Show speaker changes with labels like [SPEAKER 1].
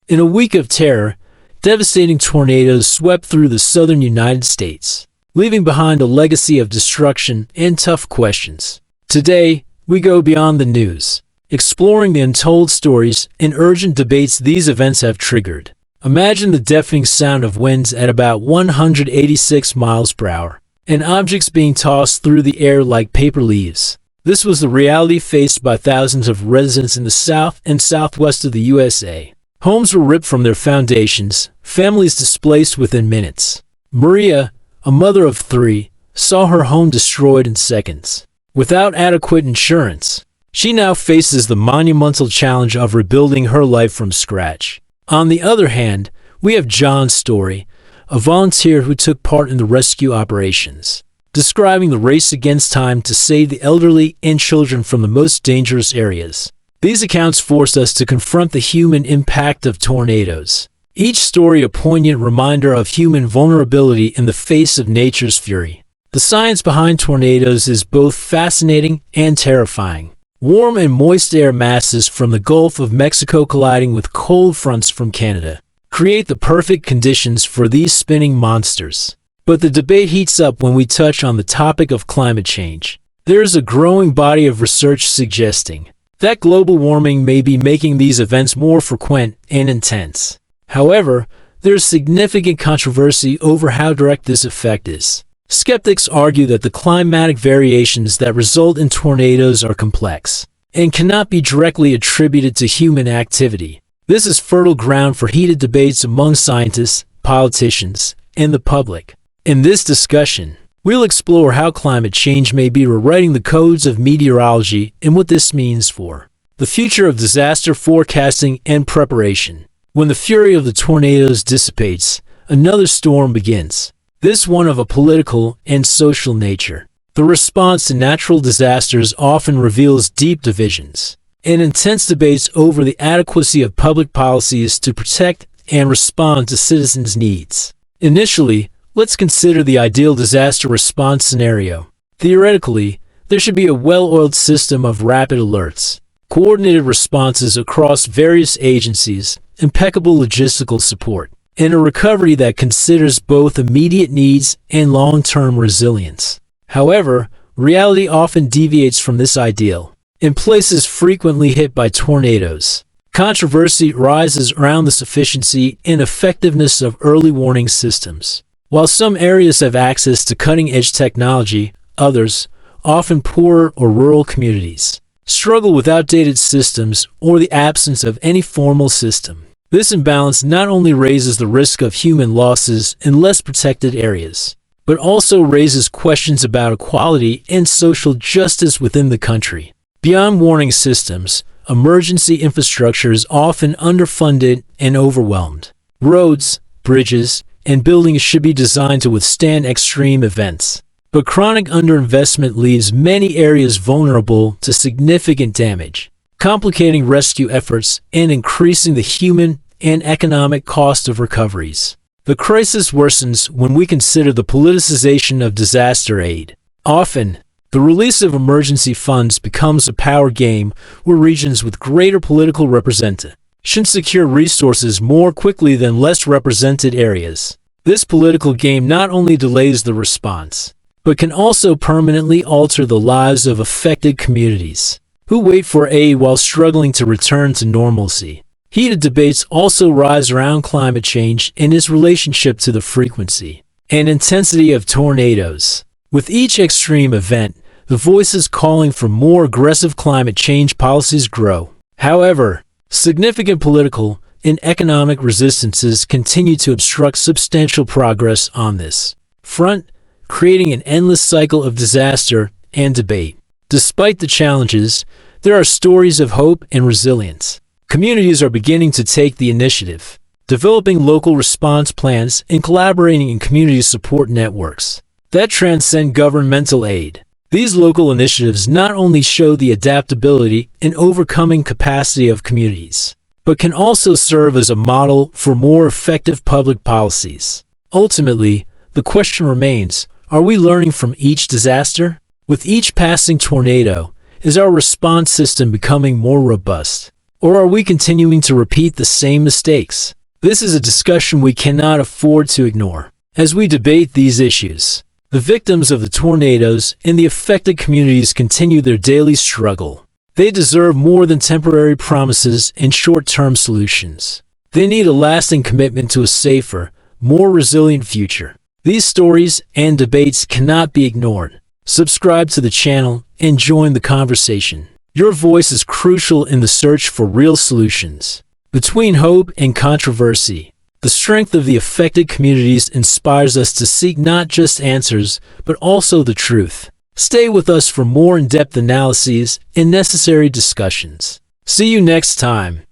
[SPEAKER 1] In a week of terror, devastating tornadoes swept through the southern United States, leaving behind a legacy of destruction and tough questions. Today, we go beyond the news, exploring the untold stories and urgent debates these events have triggered. Imagine the deafening sound of winds at about 186 miles per hour, and objects being tossed through the air like paper leaves. This was the reality faced by thousands of residents in the south and southwest of the USA. Homes were ripped from their foundations, families displaced within minutes. Maria, a mother of 3, saw her home destroyed in seconds. Without adequate insurance, she now faces the monumental challenge of rebuilding her life from scratch. On the other hand, we have John's story, a volunteer who took part in the rescue operations, describing the race against time to save the elderly and children from the most dangerous areas. These accounts force us to confront the human impact of tornadoes. Each story a poignant reminder of human vulnerability in the face of nature's fury. The science behind tornadoes is both fascinating and terrifying. Warm and moist air masses from the Gulf of Mexico colliding with cold fronts from Canada create the perfect conditions for these spinning monsters. But the debate heats up when we touch on the topic of climate change. There is a growing body of research suggesting that global warming may be making these events more frequent and intense. However, there is significant controversy over how direct this effect is. Skeptics argue that the climatic variations that result in tornadoes are complex and cannot be directly attributed to human activity. This is fertile ground for heated debates among scientists, politicians, and the public. In this discussion, we'll explore how climate change may be rewriting the codes of meteorology and what this means for the future of disaster forecasting and preparation. When the fury of the tornadoes dissipates, another storm begins, this one of a political and social nature. The response to natural disasters often reveals deep divisions and intense debates over the adequacy of public policies to protect and respond to citizens' needs. Initially, let's consider the ideal disaster response scenario. Theoretically, there should be a well-oiled system of rapid alerts, coordinated responses across various agencies, impeccable logistical support, and a recovery that considers both immediate needs and long-term resilience. However, reality often deviates from this ideal. In places frequently hit by tornadoes, controversy rises around the sufficiency and effectiveness of early warning systems. While some areas have access to cutting-edge technology, others, often poorer or rural communities, struggle with outdated systems or the absence of any formal system. This imbalance not only raises the risk of human losses in less protected areas, but also raises questions about equality and social justice within the country. Beyond warning systems, emergency infrastructure is often underfunded and overwhelmed. Roads, bridges, and buildings should be designed to withstand extreme events. But chronic underinvestment leaves many areas vulnerable to significant damage, complicating rescue efforts and increasing the human and economic cost of recoveries. The crisis worsens when we consider the politicization of disaster aid. Often, the release of emergency funds becomes a power game where regions with greater political representation should secure resources more quickly than less represented areas. This political game not only delays the response, but can also permanently alter the lives of affected communities who wait for aid while struggling to return to normalcy. Heated debates also rise around climate change and its relationship to the frequency and intensity of tornadoes. With each extreme event, the voices calling for more aggressive climate change policies grow. However, significant political and economic resistances continue to obstruct substantial progress on this front, creating an endless cycle of disaster and debate. Despite the challenges, there are stories of hope and resilience. Communities are beginning to take the initiative, developing local response plans and collaborating in community support networks that transcend governmental aid. These local initiatives not only show the adaptability and overcoming capacity of communities, but can also serve as a model for more effective public policies. Ultimately, the question remains, are we learning from each disaster? With each passing tornado, is our response system becoming more robust? Or are we continuing to repeat the same mistakes? This is a discussion we cannot afford to ignore. As we debate these issues, the victims of the tornadoes and the affected communities continue their daily struggle. They deserve more than temporary promises and short-term solutions. They need a lasting commitment to a safer, more resilient future. These stories and debates cannot be ignored. Subscribe to the channel and join the conversation. Your voice is crucial in the search for real solutions. Between hope and controversy, the strength of the affected communities inspires us to seek not just answers, but also the truth. Stay with us for more in-depth analyses and necessary discussions. See you next time.